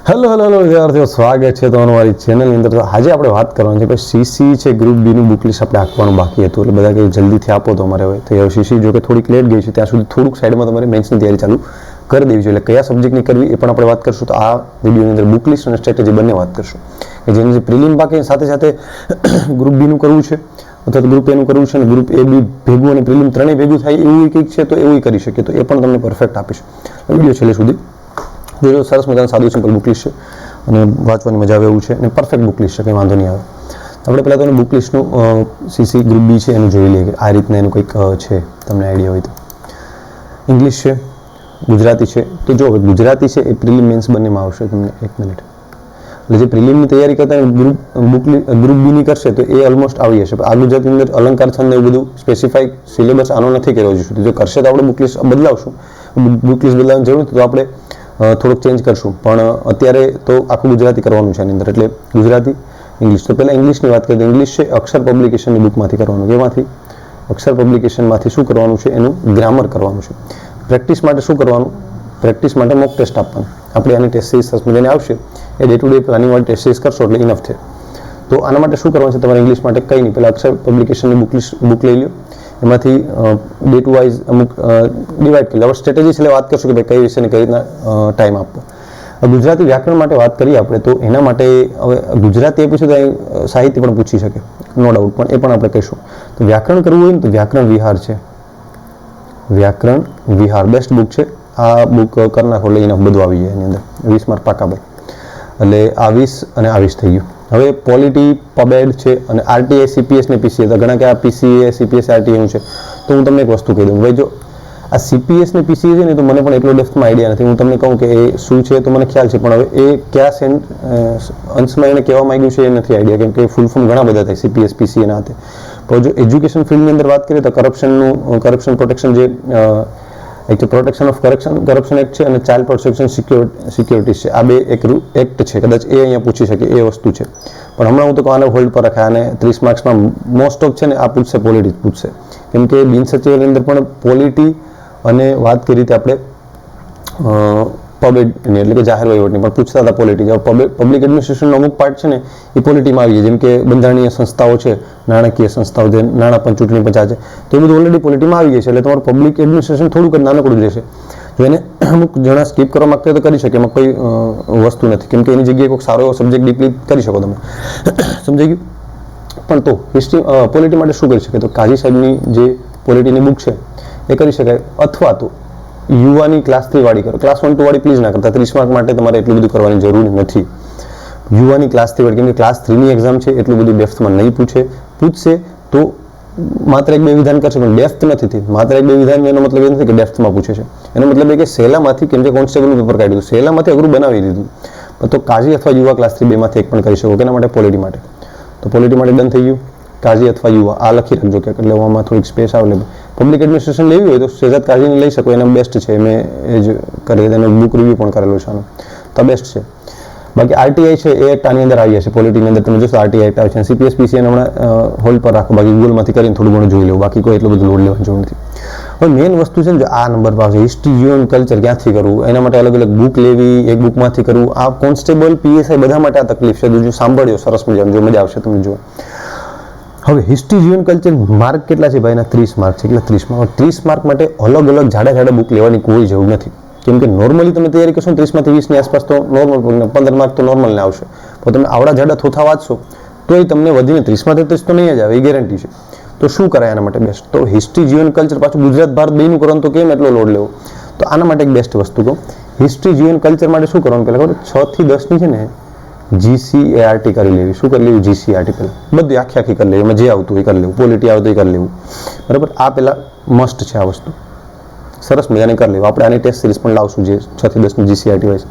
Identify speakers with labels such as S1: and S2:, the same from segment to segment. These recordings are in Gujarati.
S1: હેલો વિદ્યાર્થીઓ, સ્વાગત છે તમારું મારી ચેનલની અંદર. તો આજે આપણે વાત કરવાની છે કે સીસી છે ગ્રુપ બીનું બુક લિસ્ટ આપણે આપવાનું બાકી હતું, એટલે બધા કંઈ જલ્દીથી આપો તો અમારે હોય. તો હવે સીસી જો કે થોડીક લેટ ગઈ છે, ત્યાં સુધી થોડુંક સાઈડમાં તમારે મેન્સની તૈયારી ચાલુ કરી દેવી જોઈએ. એટલે કયા સબ્જેક્ટની કરવી એ પણ આપણે વાત કરશું. તો આ વિડીયોની અંદર બુક લિસ્ટ અને સ્ટ્રેટેજી બંને વાત કરશું કે જેની જે પ્રિલિમ બાકી સાથે સાથે ગ્રુપ બીનું કરવું છે અથવા તો ગ્રુપ એનું કરવું છે અને ગ્રુપ એ બી ભેગું અને પ્રિલિમ ત્રણેય ભેગું થાય એવું કંઈક છે તો એવું કરી શકીએ. તો એ પણ તમને પરફેક્ટ આપીશું. વિડીયો છેલ્લે સુધી જો સરસ મજાનું સાદું સિમ્પલ બુક લિસ્ટ છે અને વાંચવાની મજા આવે એવું છે અને પરફેક્ટ બુક લિસ્ટ છે, કંઈ વાંધો નહીં આવે. આપણે પહેલાં તો એનું બુક લિસ્ટનું સીસી ગ્રુપ બી છે એનું જોઈ લઈએ કે આ રીતના એનું કંઈક છે, તમને આઈડિયા હોય તો. ઇંગ્લિશ છે, ગુજરાતી છે. તો જો હવે ગુજરાતી છે એ પ્રિલિમ મેન્સ બંનેમાં આવશે. તમને એક મિનિટ, એટલે જે પ્રિલિમની તૈયારી કરતા ગ્રુપ બીની કરશે તો એ ઓલમોસ્ટ આવી જશે. આ ગુજરાતીની અંદર અલંકાર છંદ એવું બધું સ્પેસિફાઈ સિલેબસ આનો નથી કર્યો હજુ સુધી. જો કરશે તો આપણે બુક લિસ્ટ બદલાવશું. બુક લિસ્ટ બદલાવવાની જરૂર નથી તો આપણે થોડુંક ચેન્જ કરશું, પણ અત્યારે તો આખું ગુજરાતી કરવાનું છે એની અંદર. એટલે ગુજરાતી, ઇંગ્લિશ. તો પહેલાં ઇંગ્લિશની વાત કરીએ તો ઇંગ્લિશ છે અક્ષર પબ્લિકેશનની બુકમાંથી કરવાનું. એમાંથી અક્ષર પબ્લિકેશનમાંથી શું કરવાનું છે, એનું ગ્રામર કરવાનું છે. પ્રેક્ટિસ માટે શું કરવાનું, પ્રેક્ટિસ માટે મોક ટેસ્ટ આપવાનું. આપણે આની ટેસ્ટ સિરીઝ સરસ મજાની આવશે, એ ડે ટુ ડે પ્લાનિંગવાળી ટેસ્ટ સિરીઝ કરશો એટલે ઇનફ છે. તો આના માટે શું કરવાનું છે તમારે ઇંગ્લિશ માટે કંઈ નહીં, પહેલાં અક્ષર પબ્લિકેશનની બુક લઈ લો, એમાંથી ડે ટુ વાઇઝ અમુક ડિવાઈડ કરી લો. હવે સ્ટ્રેટેજી છેલ્લે વાત કરશું કે ભાઈ કઈ વિષયને કઈ રીતના ટાઈમ આપવો. ગુજરાતી વ્યાકરણ માટે વાત કરીએ આપણે તો એના માટે હવે ગુજરાતી એ પૂછ્યું તો સાહિત્ય પણ પૂછી શકે, નો ડાઉટ, પણ એ પણ આપણે કહીશું. તો વ્યાકરણ કરવું હોય ને તો વ્યાકરણ વિહાર છે, વ્યાકરણ વિહાર બેસ્ટ બુક છે. આ બુક કરી નાખો એટલે એને બધું આવી જાય એની અંદર. 20 માર્ક પાકા ભાઈ. એટલે આ 20 અને આ 20 થઈ ગયું. હવે પોલિટી, પબેડ છે અને આરટીઆઈ, સીપીએસ ને પીસીએ. તો ઘણા કે આ પીસીએ, સીપીએસ, આરટીઆઈ છે. તો હું તમને એક વસ્તુ કહી દઉં ભાઈ, જો આ સીપીએસ ને પીસીએ છે ને તો મને પણ એટલો ડેપ્થમાં આઈડિયા નથી. હું તમને કહું કે એ શું છે તો મને ખ્યાલ છે, પણ હવે એ કયા અંશમાં એને કહેવા માંગ્યું છે એ નથી આઈડિયા, કેમ કે ફૂલ ફોર્મ ઘણા બધા થાય સીપીએસ, પીસીએ ના હાથે. પણ જો એજ્યુકેશન ફિલ્ડની અંદર વાત કરીએ તો કરપ્શન પ્રોટેક્શન જે એક પ્રોટેક્શન ઓફ કરપ્શન એક્ટ છે અને ચાઇલ્ડ પ્રોટેક્શન સિક્યોરિટીઝ છે. આ બે એક એક્ટ છે, કદાચ એ અહીંયા પૂછી શકે એ વસ્તુ છે. પણ હમણાં હું તો આને હોલ્ડ પર રખાય અને 30 માર્ક્સમાં મોસ્ટ ઓફ છે ને આ પૂછશે, પોલિટી પૂછશે, કેમ કે બિનસચિવની અંદર પણ પોલિટી અને વાત કરી રીતે આપણે પબેડની એટલે કે જાહેર વહીવટની પણ પૂછતા હતા પોલિટી. પબ્લિક એડમિનિસ્ટ્રેશનનો અમુક પાર્ટ છે ને એ પોલિટીમાં આવી જાય, જેમ કે બંધારણીય સંસ્થાઓ છે, નાણાકીય સંસ્થાઓ જે નાણાં પણ ચૂંટણી પંચાયત છે, તો એ બધું ઓલરેડી પોલિટીમાં આવી જાય છે. એટલે તમારું પબ્લિક એડમિનિસ્ટ્રેશન થોડુંક જ નાનકડું રહેશે. જો એને અમુક જણા સ્કીપ કરવા માંગતા તો કરી શકે, એમાં કોઈ વસ્તુ નથી, કેમ કે એની જગ્યાએ કોઈ સારો એવો સબ્જેક્ટ ડીપલી કરી શકો તમે. સમજાઈ ગયું? પણ તો હિસ્ટ્રી પોલિટી માટે શું કરી શકે, તો કાજી સાહેબની જે પોલિટીની બુક છે એ કરી શકાય. અથવા તો યુવાની ક્લાસ 3 વાળી કરો. ક્લાસ 1 2 વાળી પ્લીઝ ના કરતા. 30 માર્ક માટે તમારે એટલું બધું કરવાની જરૂર નથી. યુવાની ક્લાસ 3 વાળી, કેમ કે ક્લાસ 3ની એક્ઝામ છે એટલું બધું ડેપ્થમાં નહીં પૂછશે તો માત્ર એક બે વિધાન કરશે પણ ડેપ્થ નથી થઈ. માત્ર એક બે વિધાન એનો મતલબ એ નથી કે ડેપ્થમાં પૂછે છે. એનો મતલબ એ કે સહેલામાંથી, કેમ કે કોન્સ્ટેબલનું પેપર કાઢી દીધું, સહેલામાંથી અઘરું બનાવી દીધું. તો કાજી અથવા યુવા ક્લાસ 3 બેમાંથી એક પણ કરી શકો. કેના માટે? પોલિટી માટે. તો પોલિટી માટે ડન થઈ ગયું. કાજી અથવા યુવા આ લખી રાખજો કે એટલે આમાં થોડીક સ્પેસ અવેલેબલ. પબ્લિક એડમિનિસ્ટ્રેશન લેવી હોય તો શહેજાદ કાજીની લઈ શકો, એને બેસ્ટ છે. મેં એ જ કરી, એનો બુક રિવ્યુ પણ કરેલો છે આનો, તો બેસ્ટ છે. બાકી આરટીઆઈ છે એ એક્ટ આની અંદર આવી જશે. પોલિટીની અંદર તમે જોશો આરટીઆઈ એક્ટ આવે છે. સીપીએસ, પીસીએ હમણાં હોલ્ડ પર રાખો, બાકી ગૂગલમાંથી કરીને થોડું ઘણું જોઈ લેવું, બાકી કોઈ એટલું બધું લોડ લેવાની જરૂર નથી. હવે મેઇન વસ્તુ છે ને, જો આ નંબર પાસે હિસ્ટ્રી, જીવન, કલ્ચર ક્યાંથી કરવું, એના માટે અલગ અલગ બુક લેવી, એક બુકમાંથી કરવું. આ કોન્સ્ટેબલ, પીએસઆઈ બધા માટે આ તકલીફ છે. જો સાંભળ્યો સરસ મજાનું, જો મજા આવશે તમને. જો હવે હિસ્ટ્રી, જીવન, કલ્ચર માર્ક કેટલા છે ભાઈ? એના 30 માર્ક છે. એટલે 30 માર્ક. 30 માર્ક માટે અલગ અલગ જાડા બુક લેવાની કોઈ જરૂર નથી, કેમ કે નોર્મલી તમે તૈયારી કરશો 30માંથી 20ની આસપાસ તો નોર્મલ, 15 માર્ક તો નોર્મલને આવશે. તો તમે આવડા જાડા થોથા વાંચશો તો એ તમને વધીને 30માંથી 33 તો નહીં જ આવે, એ ગેરંટી છે. તો શું કરાય આના માટે બેસ્ટ? તો હિસ્ટ્રી, જીવન, કલ્ચર, પાછું ગુજરાત ભારત બેયનું કરવાનું તો કેમ એટલો લોડ લેવો? તો આના માટે એક બેસ્ટ વસ્તુ કહું. હિસ્ટ્રી, જીવન, કલ્ચર માટે શું કરવાનું? પહેલાં ખબર 6 થી 10ની છે ને જીસીઆરટી કરી લેવી. શું કરી લેવી? જીસીઆરટી. પહેલાં બધી આખી કરી લેવી, એમાં જે આવતું એ કરી લેવું, પોલિટી આવતું એ કરી લેવું, બરાબર. આ પહેલાં મસ્ટ છે આ વસ્તુ, સરસ મજાને કરી લેવું. આપણે આની ટેસ્ટ સિરીઝ પણ લાવશું જે 6 થી 10ની જીસીઆરટી હોય.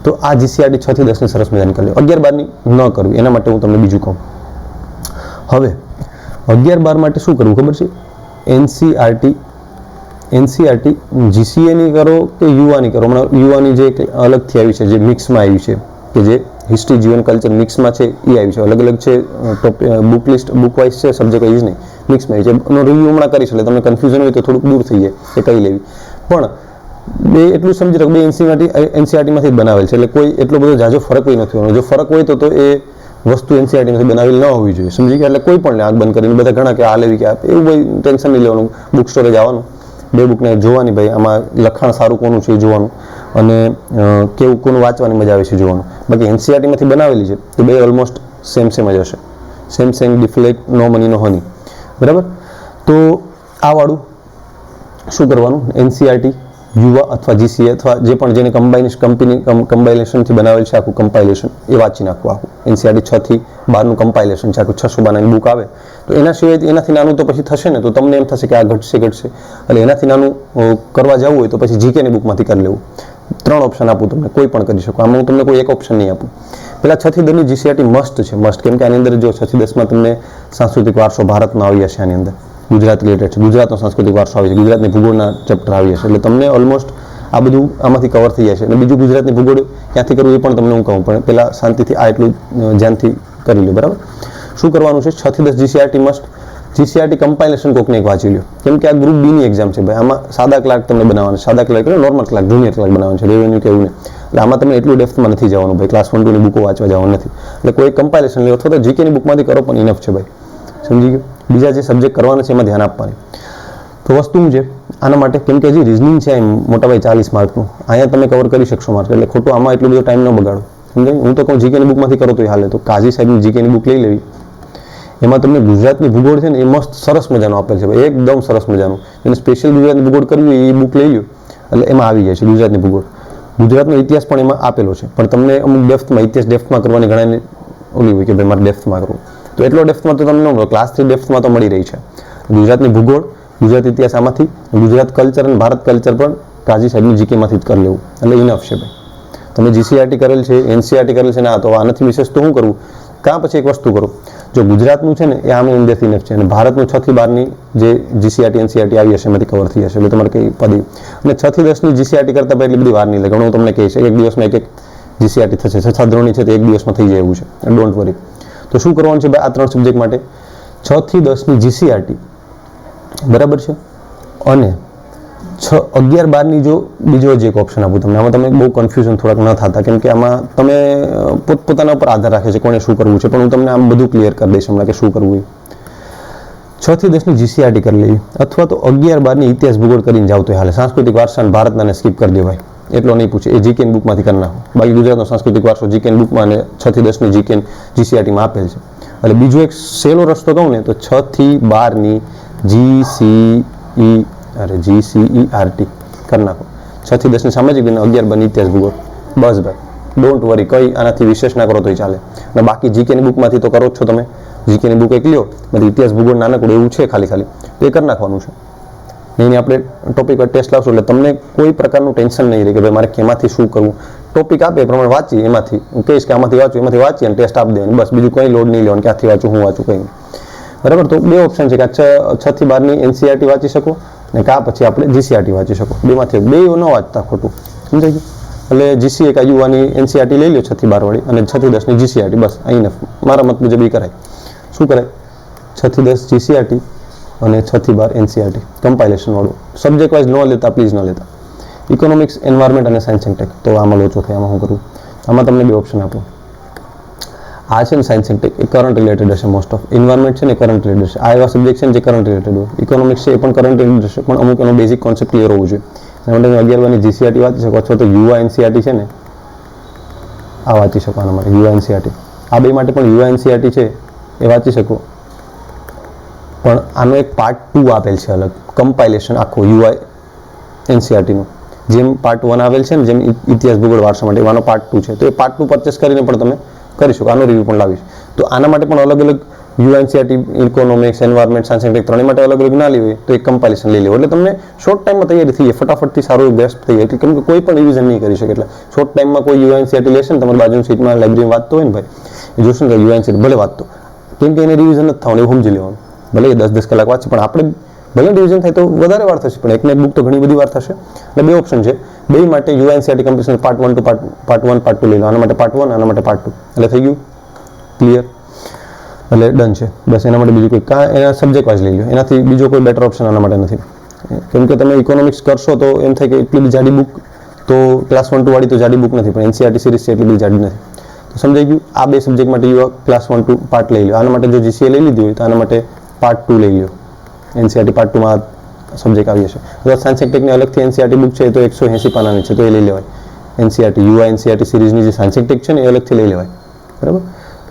S1: તો આ જીસીઆરટી 6 થી 10ની સરસ મજાની કરી લેવું. 11 12ની ન કરવી. એના માટે હું તમને બીજું કહું. હવે 11 12 માટે શું કરવું ખબર છે? એનસીઆરટી જીસીએની કરો કે યુવાની કરો. હમણાં યુવાની જે અલગથી આવી છે, જે મિક્સમાં આવી છે, કે જે હિસ્ટ્રી, જીવન, કલ્ચર મિક્સમાં છે એ આવી છે. અલગ અલગ છે, બુક લિસ્ટ બુક વાઇઝ છે, સબ્જેક્ટ વાઇઝ નહીં, મિક્સમાં આવી છે. એનો રિવ્યૂ હમણાં કરીશ એટલે તમને કન્ફ્યુઝન હોય તો થોડુંક દૂર થઈ જાય કે કઈ લેવી. પણ બે એટલું સમજી રાખો, બે એનસીઆરટીમાંથી જ બનાવેલ છે, એટલે કોઈ એટલો બધો જાજો ફરક નથી હોવાનો. જો ફરક હોય તો એ વસ્તુ એનસીઆરટીમાંથી બનાવેલ ન હોવી જોઈએ, સમજી ગયા? એટલે કોઈ પણ આંખ બંધ કરીને બધા ઘણા કે આ લેવી કે એવું ભાઈ ટેન્શન નહીં લેવાનું. બુક સ્ટોરેજ આવવાનું, બે બુકને જોવાની, ભાઈ આમાં લખાણ સારું કોનું છે એ જોવાનું, અને કેવું કોનું વાંચવાની મજા આવે છે જોવાનું. બાકી એનસીઆરટીમાંથી બનાવેલી છે તો બે ઓલમોસ્ટ સેમ જ હશે. સેમ ડિફ્લેક્ટ નો મની નો હની, બરાબર? તો આ વાળું શું કરવાનું, એનસીઆરટી યુવા અથવા જીસીએ અથવા જે પણ જેને કમ્પાઇલેશનથી બનાવેલ છે આખું કમ્પાઇલેશન એ વાંચી નાખવું. આખું એનસીઆરટી 6 થી 12નું કમ્પાઇલેશન છે, આખું 600 પાનાની બુક આવે. તો એના સિવાય એનાથી નાનું તો પછી થશે ને, તો તમને એમ થશે કે આ ઘટશે. એટલે એનાથી નાનું કરવા જવું હોય તો પછી જીકેની બુકમાંથી કરી લેવું. 3 ઓપ્શન આપું તમને, કોઈ પણ કરી શકો. આમાં હું તમને કોઈ એક ઓપ્શન નહીં આપું. પેલા 6 થી 10ની જીસીઆરટી મસ્ત છે, મસ્ત. કેમ કે આની અંદર જો 6 થી 10માં તમને સાંસ્કૃતિક વારસો ભારતનો આવી હશે, આની અંદર ગુજરાત રિલેટેડ છે, ગુજરાતનો સાંસ્કૃતિક વારસો આવી છે, ગુજરાતની ભૂગોળના ચેપ્ટર આવી હશે. એટલે તમને ઓલમોસ્ટ આ બધું આમાંથી કવર થઈ જાય છે. અને બીજું ગુજરાતની ભૂગોળ ક્યાંથી કરવું એ પણ તમને હું કહું, પણ પહેલાં શાંતિથી આ એટલું ધ્યાનથી કરી લો, બરાબર? શું કરવાનું છે? 6 થી 10 જીસીઆરટી મસ્ટ. જીસીઆરટી કમ્પાઇલેશન કોકને એક વાંચી લો, કેમ કે આ ગ્રુપ બીની એક્ઝામ છે ભાઈ. આમાં સાદા ક્લાર્ક તમને બનાવવાના, સાદા ક્લાર્ક એટલે નોર્મલ ક્લાર્ક, જુનિયર ક્લાર્ક બનાવવાનું છે, રેવન્યુ કે એવું નહીં. એટલે આમાં તમે એટલું ડેપ્થમાં નથી જવાનું ભાઈ, ક્લાસ 1 2ની બુકો વાંચવા જવાનું નથી. એટલે કોઈ કમ્પાઇલેશન લો અથવા તો જીકેની બુકમાંથી કરો પણ ઇનફ છે ભાઈ, સમજી ગયો? બીજા જે સબ્જેક્ટ કરવાના છે એમાં ધ્યાન આપવાની. તો વસ્તુ શું છે આના માટે, કેમ કે હજી રિઝનિંગ છે એમ મોટાભાઈ 40 માર્કનું, અહીંયા તમે કવર કરી શકશો માર્ક, એટલે ખોટું આમાં એટલો બધો ટાઈમ ન બગાડો, સમજાય? હું તો કહું જીકેની બુકમાંથી કરો તો હાલે. તો કાઝી સાહેબની જીકેની બુક લઈ લેવી, એમાં તમને ગુજરાતની ભૂગોળ છે ને એ મસ્ત સરસ મજાનું આપેલ છે ભાઈ, એકદમ સરસ મજાનું. એને સ્પેશિયલ ગુજરાતની ભૂગોળ કરવી હોય એ બુક લઈ લો, એટલે એમાં આવી જાય છે ગુજરાતની ભૂગોળ. ગુજરાતનો ઇતિહાસ પણ એમાં આપેલો છે, પણ તમને અમુક ડેપ્થમાં ઇતિહાસ ડેપ્થમાં કરવાની ઘણાને ઓલી હોય કે ભાઈ મારે ડેપ્થમાં કરવું, તો એટલો ડેપ્થમાં તો તમને ન મળે. ક્લાસ 3 ડેપ્થમાં તો મળી રહી છે ગુજરાતની ભૂગોળ, ગુજરાત ઇતિહાસ આમાંથી, ગુજરાત કલ્ચર અને ભારત કલ્ચર પણ કાઝી સાહેબની જીકેમાંથી જ કરી લેવું, એટલે ઇનફ છે ભાઈ. તમે જીસીઆરટી કરેલ છે, એનસીઆરટી કરેલ છે ને, આ તો આનાથી વિશેષ તો શું કરવું? કાં પછી એક વસ્તુ કરો, જો ગુજરાતનું છે ને એ આમે ઇન્ડિયાથી ઇનફ છે, અને ભારતનું 6 થી 12ની જે જીસીઆરટી એનસીઆરટી આવી હશે એમાંથી કવર થઈ હશે, એટલે તમારે કંઈ પડી. અને 6 થી 10ની જીસીઆરટી કરતાં એટલી બધી વાર નહીં લાગે. હું તમને કહીશ એક દિવસમાં એક જીસીઆરટી થશે. 6 ધોરણી છે તે એક દિવસમાં થઈ જાય એવું છે, ડોન્ટ વરી. તો શું કરવાનું છે ભાઈ આ 3 સબ્જેક્ટ માટે? 6 થી 10ની જીસીઆરટી, બરાબર છે? અને 11 12ની જો બીજો જ એક ઓપ્શન આપું તમને, આમાં તમે બહુ કન્ફ્યુઝન થોડાક ન થતા, કેમ કે આમાં તમે પોતપોતાના ઉપર આધાર રાખે છે કોને શું કરવું છે, પણ હું તમને આમ બધું ક્લિયર કરી દઈશ હમણાં કે શું કરવું. 6 થી 10ની જીસીઆરટી કરી લેવી, અથવા તો 11 12ની ઇતિહાસ ભૂગોળ કરીને જાવ તો હાલે. સાંસ્કૃતિક વારસા ભારતના સ્કીપ કરી દેવાય, એટલો નહીં પૂછે, એ જીકેન બુકમાંથી કરી નાખો. બાકી ગુજરાતનો સાંસ્કૃતિક વારસો જીકેન બુકમાં અને 6 થી 10ની જીકેન જીસીઆરટીમાં આપેલ છે. એટલે બીજો એક સહેલો રસ્તો કહું ને તો 6 થી 12ની જીસીઈઆરટી કરી નાખો. 6 થી 10ની સામાજિક અને 11 12ની ઇતિહાસ ભૂગોળ, બસ ભાઈ, ડોન્ટ વરી. કઈ આનાથી વિશેષ ના કરો તોય ચાલે. અને બાકી જીકેની બુકમાંથી તો કરો જ છો તમે, જીકેની બુક એક લ્યો, બધી ઇતિહાસ ભૂગોળ નાનકડું એવું છે ખાલી તો એ કરી નાખવાનું છે. નહીં આપણે ટોપિક પર ટેસ્ટ લાવશું એટલે તમને કોઈ પ્રકારનું ટેન્શન નહીં રહે કે ભાઈ મારે કેમાંથી શું કરવું. ટોપિક આપે એ પ્રમાણે વાંચી, એમાંથી હું કહીશ કે આમાંથી વાંચું, એમાંથી વાંચી અને ટેસ્ટ આપી દેવાની, બસ. બીજું કંઈ લોડ નહીં લેવાનું ક્યાંથી વાંચું, હું વાંચું, કંઈ નહીં, બરાબર? તો બે ઓપ્શન છે કે 6 થી 12ની એનસીઆરટી વાંચી શકો ને કાં પછી આપણે જીસીઆરટી વાંચી શકો. બેમાંથી બે ન વાંચતા ખોટું, સમજાય ગયું? એટલે જીસીએ કાં યુવાની એનસીઆરટી લઈ લો 6 થી 12 વાળી, અને 6 થી 10ની જીસીઆરટી, બસ. અહીં મારા મત મુજબ એ કરાય. શું કરાય? 6 થી 10 જીસીઆરટી અને 6 થી 12 એનસીઆરટી કમ્પાઇલેશન વાળું. સબ્જેક્ટ વાઇઝ ન લેતા, પ્લીઝ ન લેતા. ઇકોનોમિક્સ, એન્વાયરમેન્ટ અને સાયન્સ એન્ડ ટેક, તો આમાં લોચો થાય. આમાં શું કરવું? આમાં તમને બે ઓપ્શન આપો. આ છે ને સાયન્સ એન્ડ ટેક, એ કરંટ રિલેટેડ હશે મોસ્ટ ઓફ. એન્વાયરમેન્ટ છે ને કરંટ રિલેટેડ હશે. આ એવા સબ્જેક્ટ છે ને જે કરંટ રિલેટેડ હોય. ઇકોનોમિક્સ છે એ પણ કરંટ રિલેટેડ હશે, પણ અમુક એનો બેઝિક કોન્સેપ્ટ ક્લિયર હોવું જોઈએ. એના માટે 11 12ની જીસીઆરટી વાંચી શકો, અથવા તો યુવા એનસીઆરટી છે ને આ વાંચી શકો. આના માટે યુવા એનસીઆરટી, આ બે માટે પણ યુવા એનસીઆરટી છે એ વાંચી શકો. પણ આનો એક પાર્ટ 2 આપેલ છે અલગ, કમ્પાઇલેશન આખો યુવા એનસીઆરટીનું. જેમ પાર્ટ 1 આવેલ છે ને, જેમ ઇતિહાસ ભૂગોળ વારસા માટે, એવાનો પાર્ટ 2 છે. તો એ પાર્ટ 2 પરચેસ કરીને પણ તમે કરી શકો. આનો રિવ્યુ પણ લાવીશ. તો આના માટે પણ અલગ અલગ NCERT, economics, environment, science and tech ત્રણેય માટે અલગ અલગ ના લેવી હોય તો એક કમ્પાઇલેશન લઈ લેવું, એટલે તમને શોર્ટ ટાઈમમાં તૈયારી થઈ જાય, ફટાફટથી સારું બેસ્ટ થઈ જાય. કેમ કે કોઈ પણ રિવિઝન નહીં કરી શકે. એટલે શોર્ટ ટાઈમમાં કોઈ યુએનસીઆરટી લેશે ને, તમારી બાજુની સીટમાં લાઇબ્રેરી વાંચતો હોય ને ભાઈ, એ જોશું ને યુએનસીઆરટી ભલે વાંચતો, કેમ કે એને રિવિઝન નથી થવાનું, એવું સમજી લેવાનું. ભલે એ 10-10 કલાક વાંચે, પણ આપણે ભલે રિવિઝન થાય તો વધારે વાર થશે, પણ એકને એક બુક તો ઘણી બધી વાર થશે. એટલે બે ઓપ્શન છે, બે માટે NCERT compilation part 1 two part 1 part 2 લઈ લો. આના માટે પાર્ટ 1, આના માટે પાર્ટ 2, એટલે થઈ ગયું ક્લિયર, એટલે ડન છે. બસ એના માટે બીજું કોઈ એના સબ્જેક્ટ વાઇઝ લઈ લો, એનાથી બીજો કોઈ બેટર ઓપ્શન આના માટે નથી. કેમ કે તમે ઇકોનોમિક્સ કરશો તો એમ થાય કે એટલી બધી જાડી બુક તો ક્લાસ 1 to વાળી તો જાડી બુક નથી, પણ એનસીઆરટી સિરીઝ છે એટલી બધી જાડી નથી. તો સમજાઈ ગયું. આ બે સબ્જેક્ટ માટે યુવા ક્લાસ 1 to પાર્ટ લઈ લો. આના માટે જો જીસીએ લઈ લીધી હોય તો આના માટે પાર્ટ 2 લઈ લો. એનસીઆરટી પાર્ટ 2 માં સબ્જેક્ટ આવી જશે. અથવા સાયન્સ ટેકની અલગથી એનસીઆરટી બુક છે તો 180 પાનાની છે તો એ લઈ લેવાય. એનસીઆરટી યુવા એનસીઆરટી સિરીઝની જે સાયન્સ ટેક છે ને એ અલગથી લઈ લેવાય. બરાબર.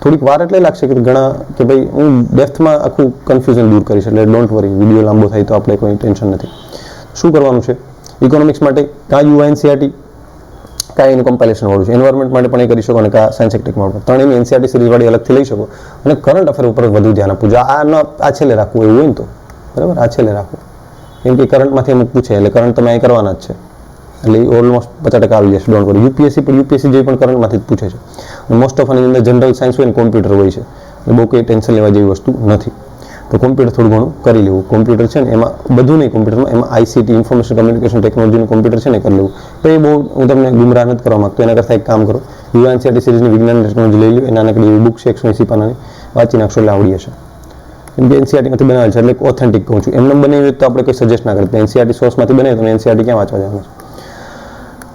S1: થોડીક વાર એટલે લાગશે કે ઘણા કે ભાઈ હું ડેપ્થમાં આખું કન્ફ્યુઝન દૂર કરીશ, એટલે ડોન્ટ વરી, વિડીયો લાંબો થાય તો આપણે કોઈ ટેન્શન નથી. શું કરવાનું છે ઇકોનોમિક્સ માટે? કાં યુવા એનસીઆરટી, કાં એનું કમ્પાઇલેશન વાળું છે. એન્વાયરમેન્ટ માટે પણ એ કરી શકો અને કાં સાયન્સ ટેકમાં પણ. ત્રણેયની એનસીઆરટી સિરીઝ વાળી અલગથી લઈ શકો અને કરંટ અફેર ઉપર વધુ ધ્યાન આપવું. જો આ છેલ્લે રાખવું એવું હોય ને તો બરાબર, આ છેલ્લે રાખવું. કેમ કે કરંટમાંથી અમુક પૂછે એટલે કરંટ તમે અહીં કરવાના જ છે, એટલે ઓલમોસ્ટ 50% આવી જશે. Don't worry. યુપીએસસી જે પણ કરંટમાંથી જ પૂછે છે. મોસ્ટ ઓફ આની અંદર જનરલ સાયન્સ હોય ને કોમ્પ્યુટર હોય છે, એટલે બહુ કંઈ ટેન્શન લેવા જેવી વસ્તુ નથી. તો કોમ્પ્યુટર થોડું ઘણું કરી લેવું. કોમ્પ્યુટર છે ને એમાં બધું નહીં, કોમ્પ્યુટરમાં એમાં આઈસીટી ઇન્ફોર્મેશન કમ્યુનિકેશન ટેકનોલોજીનું કોમ્પ્યુટર છે ને કરી લેવું. તો એ બહુ હું તમને ગુમરાહ નથી કરવા માંગતો. એના કરતાં એક કામ કરો, યુવા એનસીઆરટી સિરીઝની વિજ્ઞાન ટેકનોલોજી લઈ લો. એના નાનકડી એવી બુક છે 180 પાનાની, વાંચી નાખશો એટલે આવડી હશે. કેમ કે એનસીઆરટીમાંથી બનાવેલ છે એટલે ઓથેન્ટિક કહું છું. એમને બનાવી તો આપણે કોઈ સજેસ્ટ ના કરીએ. એનસીઆરટી સોર્સમાંથી બનાવી તો એનસીઆરટી ક્યાં વાંચવા જવાનું છે?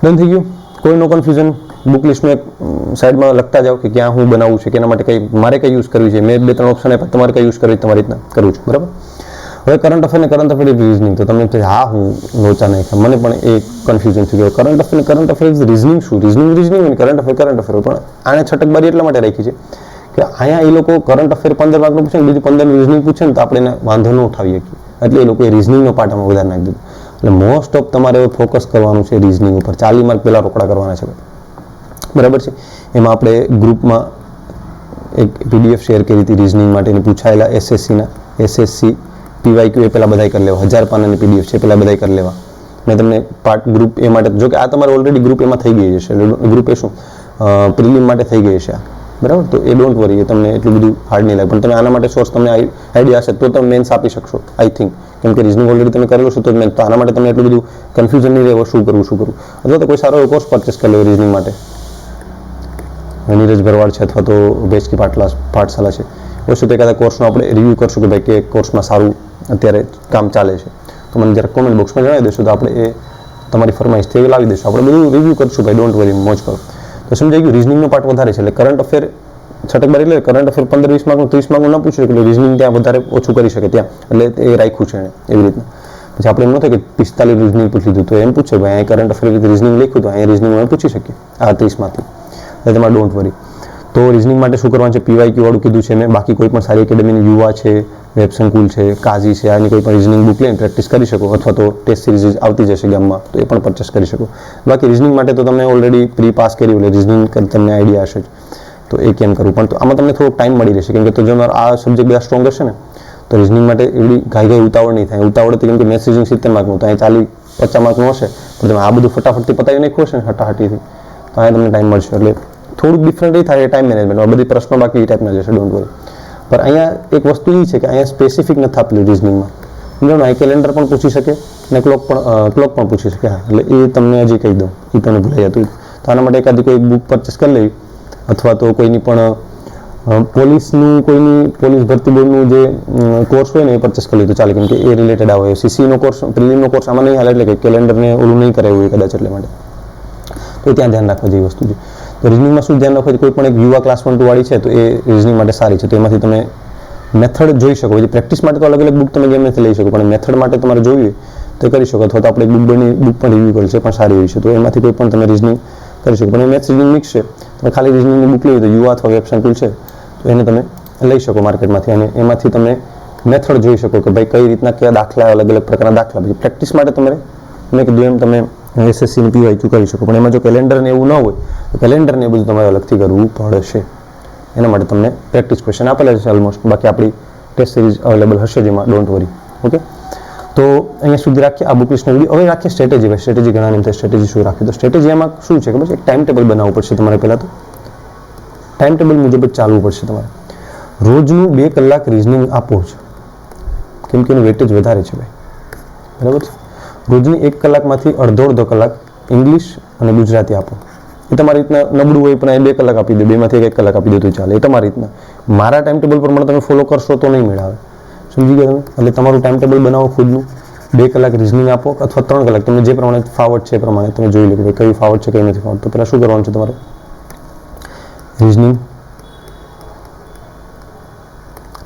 S1: ડન થઈ ગયું. કોઈ નો કન્ફ્યુઝન? બુક લિસ્ટનું એક સાઈડમાં લખતા જાઓ કે ક્યાં હું બનાવવું છે, કે એના માટે કઈ મારે કઈ યુઝ કરવી છે. મેં 2-3 ઓપ્શન આપ્યા, તમારે કઈ યુઝ કરવી તમારી રીતના કરું છું. બરાબર. હવે કરંટ અફેર ને કરંટ અફેર રીઝનિંગ, તો તમને હા હું લોચા નહીં, મને પણ એ કન્ફ્યુઝન થઈ ગયું. કરંટ અફેર રીઝનિંગ શું? રીઝનિંગ અને કરંટ અફેર પણ આને છટકબારી એટલા માટે રાખી છે કે અહીંયા એ લોકો કરંટ અફેર 15 માર્કનું પૂછે ને બીજું 15 રીઝનિંગ પૂછે ને તો આપણે એને વાંધો ન ઉઠાવી શકીએ, એટલે એ લોકોએ રીઝનિંગનો પાર્ટ આમાં વધારે નાખી દીધો. એટલે મોસ્ટ ઓફ તમારે હવે ફોકસ કરવાનું છે રીઝનિંગ ઉપર. 40 માર્ક પહેલાં રોકડા કરવાના છે. બરાબર છે. એમાં આપણે ગ્રુપમાં એક પીડીએફ શેર કરી હતી રીઝનિંગ માટેની, પૂછાયેલા એસએસસી પીવાયક્યુ એ પહેલાં બધાય કરી લેવા. 1000 પાનાની પીડીએફ છે, પહેલાં બધાય કરી લેવા. મેં તમને પાર્ટ ગ્રુપ એ માટે, જો કે આ તમારે ઓલરેડી ગ્રુપ એમાં થઈ ગઈ હશે, ગ્રુપ એ શું પ્રિલિમ માટે થઈ ગઈ છે બરાબર. તો એ ડોન્ટ વરી, એ તમને એટલું બધું હાર્ડ નહીં લાગે. પણ તમે આના માટે સોર્સ તમને આઈડિયા હશે તો તમે મેન્સ આપી શકશો આઈ થિંક. કેમ કે રીઝનિંગ ઓલરેડી તમે કરેલું છે તો મેન, તો આના માટે તમને એટલું બધું કન્ફ્યુઝન નહીં રહેવો શું કરવું. અથવા તો કોઈ સારો એવો કોર્સ પરચેસ કરી લેવો રીઝનિંગ માટે. નીરજ ભરવાડ છે અથવા તો બેસ્ટ કી પાઠશાલા છે. ઓછું તો એકાદા કોર્સનો આપણે રિવ્યૂ કરશું કે ભાઈ કે કોર્સમાં સારું અત્યારે કામ ચાલે છે, તો મને જરા કોમેન્ટ બોક્સમાં જણાવી દેશો તો આપણે એ તમારી ફરમાઈશથી લાવી દઈશું. આપણે બધું રિવ્યૂ કરશું ભાઈ, ડોન્ટ વરી, મોજ કરો. તો સમજાઈ ગયું. રીઝનિંગનો પાર્ટ વધારે છે એટલે કરંટ અફેર છટકબાર, એટલે કરંટ અફેર 15-20 માર્કનું 30 માર્કનું ન પૂછ્યું એટલે રીઝનિંગ ત્યાં વધારે ઓછું કરી શકે ત્યાં, એટલે એ રાખ્યું છે એણે એવી રીતના. પછી આપણે એમ ન થાય કે 45 રીઝનિંગ પૂછી લીધું તો એમ પૂછે ભાઈ અહીં કરંટ અફેર રીઝનિંગ લખ્યું તો અહીંયા રીઝનિંગ અમે પૂછી શકીએ આ 30માંથી, એટલે તમારે ડોન્ટ વરી. તો રીઝનિંગ માટે શું કરવાનું છે? પીવાયક્યુ વાળું કીધું છે મેં. બાકી કોઈ પણ સારી એકેડમીની યુવા છે, વેબસંકુલ છે, કાઝી છે, આની કોઈ પણ રીઝનિંગ બુક લઈને પ્રેક્ટિસ કરી શકો, અથવા તો ટેસ્ટ સિરીઝ આવતી જશે ગામમાં તો એ પણ પરચેસ કરી શકો. બાકી રીઝનિંગ માટે તો તમે ઓલરેડી પ્રી પાસ કર્યું એટલે રીઝનિંગ તમને આઈડિયા હશે જ, તો એ કેમ કરવું. પણ તો આમાં તમને થોડોક ટાઈમ મળી રહેશે, કેમ કે તો જો આ સબ્જેક્ટ બધા સ્ટ્રોંગ હશે ને તો રીઝનિંગ માટે એવડી ઘાઈ ઉતાવળ નહીં થાય. ઉતાવળથી કેમ કે મેથ્સ રીઝનિંગ 70 માર્કનું, તો અહીં 40-50 માર્કનું હશે, પણ તમે આ બધું ફટાફટથી પતાવી નાખ્યું હશે ને હટાહટીથી, તો અહીંયા તમને ટાઈમ મળશે. એટલે થોડુંક ડિફરન્ટ એ થાય ટાઈમ મેનેજમેન્ટ. આ બધી પ્રશ્નો બાકી એ ટાઈપના જશે, ડોન્ટ વરી. પણ અહીંયા એક વસ્તુ એ છે કે અહીંયા સ્પેસિફિક નથી આપેલું રીઝનિંગમાં. સમજો અહીં કેલેન્ડર પણ પૂછી શકે અને ક્લોક પણ પૂછી શકે. હા, એટલે એ તમને હજી કહી દઉં, એ તમને ભૂલાઈ જતું. તો આના માટે એકાદી કોઈ બુક પરચેસ કરી લેવી, અથવા તો કોઈની પણ પોલીસ ભરતી બોર્ડનું જે કોર્સ હોય ને એ પરચેસ કરી લીધું ચાલે, કેમ કે એ રિલેટેડ આવે. સીસીનો કોર્સ, પ્રિલિમનો કોર્સ આમાં નહીં હાલે, એટલે કે કેલેન્ડરને ઓલું નહીં કરાવ્યું હોય કદાચ, એટલે માટે તો ત્યાં ધ્યાન રાખવા જેવી વસ્તુ છે. તો રીઝનિંગમાં શું ધ્યાન રાખવું? કોઈ પણ એક યુવા ક્લાસ 1 to વાળી છે તો એ રીઝનિંગ માટે સારી છે, તો એમાંથી તમે મેથડ જોઈ શકો. પછી પ્રેક્ટિસ માટે તો અલગ અલગ બુક તમે ગમે તે લઈ શકો, પણ મેથડ માટે તમારે જોવી હોય તો કરી શકો. અથવા તો આપણે બુક પણ રિવ્યૂ કરી છે, પણ સારી હોય છે, તો એમાંથી કોઈ પણ તમે રીઝનિંગ કરી શકો. પણ એ મેથ્સ રીઝનિંગ મિક્સ છે, તમે ખાલી રીઝનિંગની બુક લેવી તો યુવા અથવા વેબસંકુલ છે તો એને તમે લઈ શકો માર્કેટમાંથી, અને એમાંથી તમે મેથડ જોઈ શકો કે ભાઈ કઈ રીતના કયા દાખલા, અલગ અલગ પ્રકારના દાખલા. પછી પ્રેક્ટિસ માટે તમારે મેં કીધું એમ તમે એસએસસીની પીવાયક્યુ કરી શકો, પણ એમાં જો કેલેન્ડર ને એવું ન હોય તો કેલેન્ડર ને એ બધું તમારે અલગથી કરવું પડશે. એના માટે તમને પ્રેક્ટિસ ક્વેશ્ચન આપેલા છે ઓલમોસ્ટ. બાકી આપણી ટેસ્ટ સિરીઝ અવેલેબલ હશે જેમાં, ડોન્ટ વરી. ઓકે, તો અહીંયા સુધી રાખીએ આ બુક લિસ્ટનો વિડીયો. હવે રાખીએ સ્ટ્રેટેજી. ભાઈ સ્ટ્રેટેજી ઘણા નહીં થાય, સ્ટ્રેટેજી શું રાખી? તો સ્ટ્રેટેજી એમાં શું છે ખબર છે? એક ટાઈમ ટેબલ બનાવવું પડશે તમારે. પહેલાં તો ટાઈમ ટેબલ મુજબ જ ચાલવું પડશે તમારે. રોજનું 2 કલાક રીઝનિંગ આપો છે, કેમ કે એનું વેટેજ વધારે છે ભાઈ, બરાબર છે. રોજની 1 કલાકમાંથી અડધો કલાક ઇંગ્લિશ અને ગુજરાતી આપો. એ તમારી રીતના નબળું હોય પણ 2 કલાક આપી દો, 2માંથી 1 કલાક આપી દો તો ચાલે, એ તમારી રીતના. મારા ટાઈમ ટેબલ પ્રમાણે તમે ફોલો કરશો તો નહીં મેળવે, સમજી ગયા તમે? એટલે તમારું ટાઈમ ટેબલ બનાવો ખુદનું. 2 કલાક રિઝનિંગ આપો અથવા 3 કલાક, તમને જે પ્રમાણે ફાવટ છે એ પ્રમાણે તમે જોઈ લો કે કયું ફાવટ છે કયું નથી ફાવટ. તો પહેલાં શું કરવાનું છે તમારે, રિઝનિંગ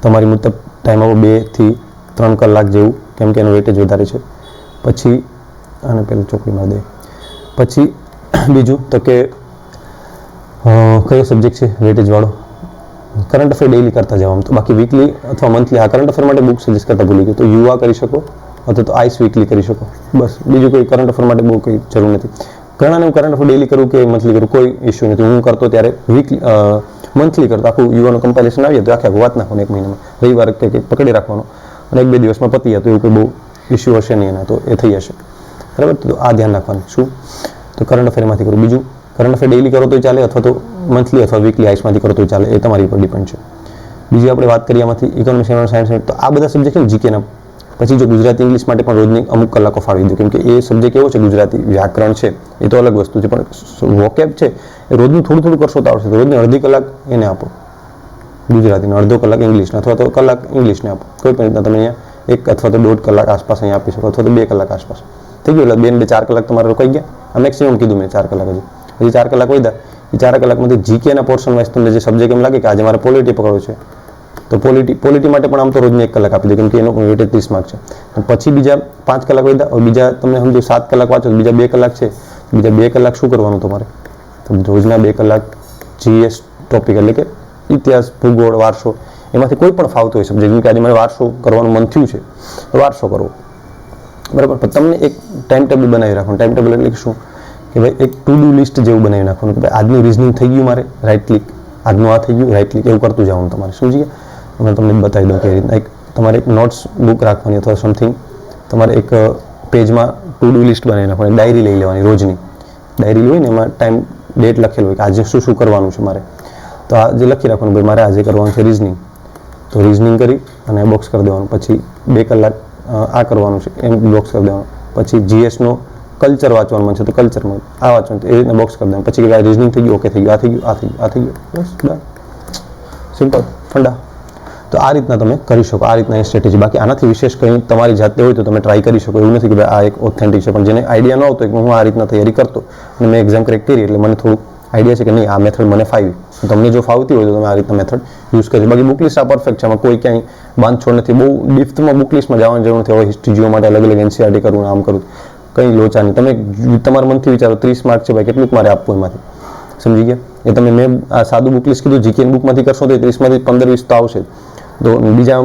S1: તમારી મુજબ ટાઈમ આપો 2 થી 3 કલાક જેવું, કેમ કે એનું વેટેજ વધારે છે. પછી આને પહેલાં ચોકડી મારી દે. પછી બીજું તો કે કયો સબ્જેક્ટ છે વેટેજવાળો, કરંટ અફેર ડેઇલી કરતા જાઓ. આમ તો બાકી વીકલી અથવા મંથલી, આ કરંટ અફેર માટે બુક સજેસ્ટ કરતા ભૂલી ગયો, તો યુવા કરી શકો અથવા તો આઈસ વીકલી કરી શકો. બસ બીજું કોઈ કરંટ અફેર માટે બહુ કંઈ જરૂર નથી. ઘણાને હું કરંટ અફેર ડેઇલી કરું કે મંથલી કરું કોઈ ઇશ્યુ નથી. હું કરતો ત્યારે વીકલી મંથલી કરતો, આખું યુવાનું કમ્પાઇલેશન આવી હતું, આખે વાત નાખવાનું 1 મહિનામાં, રવિવાર કે પકડી રાખવાનો અને 1-2 દિવસમાં પતી જતું. એવું કોઈ બહુ ઇશ્યુ હશે નહીં એના, તો એ થઈ જશે. બરાબર, તો આ ધ્યાન રાખવાનું. શું તો કરંટ અફેરમાંથી કરું. બીજું કરંટ અફેર ડેઇલી કરો તો ચાલે અથવા તો મંથલી અથવા વીકલી આઈસમાંથી કરો તો ચાલે, એ તમારી ઉપર ડિપેન્ડ છે. બીજી આપણે વાત કરીએ આમાંથી ઇકોનોમિક્સ, સાયન્સ, તો આ બધા સબ્જેક્ટ છે જીકેના. પછી જો ગુજરાતી ઇંગ્લિશ માટે પણ રોજની અમુક કલાકો ફાળવી દો, કેમ કે એ સબ્જેક્ટ એવો છે, ગુજરાતી વ્યાકરણ છે એ તો અલગ વસ્તુ છે, પણ વોકેબ છે એ રોજનું થોડું થોડું કરશો તો આવશે. તો રોજની અડધી કલાક એને આપો ગુજરાતીનો, અડધો કલાક ઇંગ્લિશનો, અથવા તો કલાક ઇંગ્લિશને આપો. કોઈ પણ રીતના તમે અહીંયા 1 અથવા તો 1.5 કલાક આસપાસ અહીંયા આપી શકો, અથવા તો 2 કલાક આસપાસ થઈ ગયું. એટલે 2 ને 4 કલાક તમારે રોકાઈ ગયા. આ મેક્સિમમ કીધું મેં 4 કલાક. હજી 4 કલાક વધ્યા. એ 4 કલાકમાંથી જીકેના પોર્શન વાઇઝ તમને જે સબ્જેક્ટ એમ લાગે કે આજે મારે પોલિટી પકડો છે, તો પોલિટી માટે પણ આમ તો રોજની 1 કલાક આપી દો, કેમ કે એનો વેટેજ 30 માર્ક છે. પછી બીજા 5 કલાક વધ્યા, બીજા તમને સમજો 7 કલાક વાંચો, બીજા 2 કલાક છે. બીજા 2 કલાક શું કરવાનું તમારે, તો રોજના 2 કલાક જીએસ ટોપિક એટલે કે ઇતિહાસ, ભૂગોળ, વારસો, એમાંથી કોઈ પણ ફાવતો હોય સબ્જેક્ટ. જેમ કે આજે મારે વારસો કરવાનું મન થયું છે તો વારસો કરવો, બરાબર. પણ તમને એક ટાઈમ ટેબલ બનાવી રાખવાનું. ટાઈમ ટેબલ એટલે શું કે ભાઈ એક ટુ ડુ લિસ્ટ જેવું બનાવી નાખવાનું કે ભાઈ આજનું રિઝનિંગ થઈ ગયું મારે, રાઈટ ક્લિક, આજનું આ થઈ ગયું, રાઈટ ક્લિક, એવું કરતું જવાનું તમારે. સમજી ગયા? હું તમને બતાવી દઉં કેવી રીતના. એક તમારે એક નોટ્સ બુક રાખવાની અથવા સમથિંગ, તમારે એક પેજમાં ટુ ડુ લિસ્ટ બનાવી નાખવાની, ડાયરી લઈ લેવાની, રોજની ડાયરી હોય ને એમાં ટાઈમ ડેટ લખેલું હોય કે આજે શું શું કરવાનું છે મારે. તો આજે લખી રાખવાનું ભાઈ મારે આજે કરવાનું છે રિઝનિંગ, તો રિઝનિંગ કરી અને બોક્સ કરી દેવાનું. પછી 2 કલાક આ કરવાનું છે એમ બોક્સ કરી દેવાનું. પછી જીએસનો કલ્ચર વાંચવાનું મન છે તો કલ્ચરમાં આ વાંચવાનું, એ રીતના બોક્સ કરી દેવાનું. પછી કે રિઝનિંગ થઈ ગયું, ઓકે થઈ ગયું, આ થઈ ગયું, આ થઈ ગયું, આ થઈ ગયું, બસ ડન, સિમ્પલ, ફંડા. તો આ રીતના તમે કરી શકો, આ રીતના એ સ્ટ્રેટેજી. બાકી આનાથી વિશેષ કંઈ તમારી જાતે હોય તો તમે ટ્રાય કરી શકો. એવું નથી કે ભાઈ આ એક ઓથેન્ટિક છે, પણ જેને આઈડિયા ન આવતો કે હું આ રીતના તૈયારી કરતો અને મેં એક્ઝામ ક્રેક કરી એટલે મને થોડું આઈડિયા છે કે નહીં આ મેથડ મને ફાવી. તમને જો ફાવતી હોય તો તમે આ રીતના મેથડ યુઝ કરજો. બાકી બુક લિસ્ટ આ પરફેક્ટ છે, આમાં કોઈ ક્યાંય બાંધછોડ નથી. બહુ ડીપ્થમાં બુક લિસ્ટમાં જવાની જરૂર નથી. હવે હિસ્ટ્રી જોવા માટે અલગ અલગ એનસીઆરટી કરવું, આમ કરવું, કંઈ લોચા નહીં. તમે તમારા મનથી વિચારો 30 માર્ક છે ભાઈ, કેટલુંક મારે આપવું એમાંથી, સમજી ગયા? એ તમે મેં આ સાદું બુક લિસ્ટ કીધું, જીકેની બુકમાંથી કરશો તો 30માંથી 15-20 તો આવશે, તો બીજા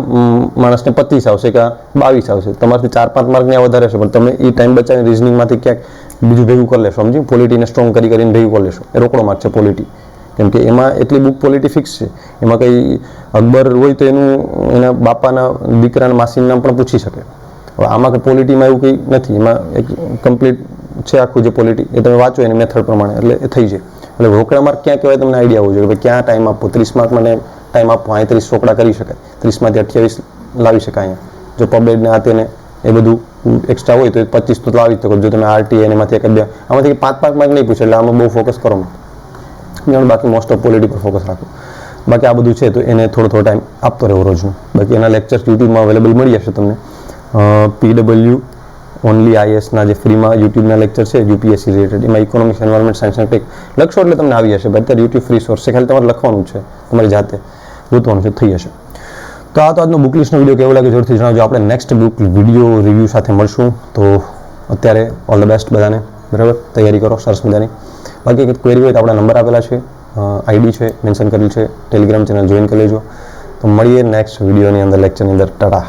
S1: માણસને 25 આવશે કે 22 આવશે, તમારાથી 4-5 માર્ક ને વધારે હશે. પણ તમે એ ટાઈમ બચાવીને રિઝનિંગમાંથી ક્યાંક બીજું ભેગું કરી લેશો, સમજી? પોલિટીને સ્ટ્રોંગ કરીને ભેગું કરી લેશો. એ રોકડો માર્ક છે પોલિટી, કેમ કે એમાં એટલી બુક પોલિટી ફિક્સ છે. એમાં કંઈ અકબર હોય તો એના બાપાના દીકરાના માસીનું નામ પણ પૂછી શકે. હવે આમાં કે પોલિટીમાં એવું કંઈ નથી, એમાં એક કમ્પ્લીટ છે આખું જે પોલિટી, એ તમે વાંચો એની મેથડ પ્રમાણે એટલે એ થઈ જાય. એટલે રોકડા માર્ક ક્યાં કહેવાય તમને આઈડિયા હોવો જોઈએ કે ક્યાં ટાઈમ આપવો. 30 માર્ક મને ટાઈમ આપવો, 35 રોકડા કરી શકાય, 30માંથી 28 લાવી શકાય. અહીંયા જો પબેડને આ તેને એ બધું એક્સ્ટ્રા હોય તો 25 તો લાવી શકો. જો તમે આરટી એમાંથી 1-2 આમાંથી 5-5 માર્ક નહીં પૂછે, એટલે આમાં બહુ ફોકસ કરો. બાકી મોસ્ટ ઓફ પોલિટી પર ફોકસ રાખો. બાકી આ બધું છે તો એને થોડો ટાઈમ આપતો રહેવો રોજનું. બાકી એના લેક્ચર્સ યુટ્યુબમાં અવેલેબલ મળી જશે તમને. PW ઓનલી IASના જે ફ્રીમાં યુટ્યુબના લેક્ચર છે યુપીએસસી રિલેટેડ, એમાં ઇકોનોમિક્સ, એન્વાયરમેન્ટ, સાયન્સ અને ટેક લખશો એટલે તમને આવી જશે. અત્યારે યુટ્યુબ ફ્રી સોર્સ છે, ખાલી તમારે લખવાનું છે, તમારી જાતે ગોતવાનું છે, થઈ જશે. તો આ તો આજનો બુક લિસ્ટનો વિડીયો કેવો લાગે જરૂરથી જણાવજો. આપણે નેક્સ્ટ બુક વિડીયો રિવ્યૂ સાથે મળશું. તો અત્યારે ઓલ ધ બેસ્ટ બધાને, બરાબર? તૈયારી કરો સરસ મજાની. બાકી કંઈક ક્વેરી હોય તો આપણા નંબર આપેલા છે, આઈડી છે મેન્શન કરેલ છે, ટેલિગ્રામ ચેનલ જોઈન કરી લેજો. તો મળીએ નેક્સ્ટ વિડીયોની અંદર, લેક્ચરની અંદર. ટાટા.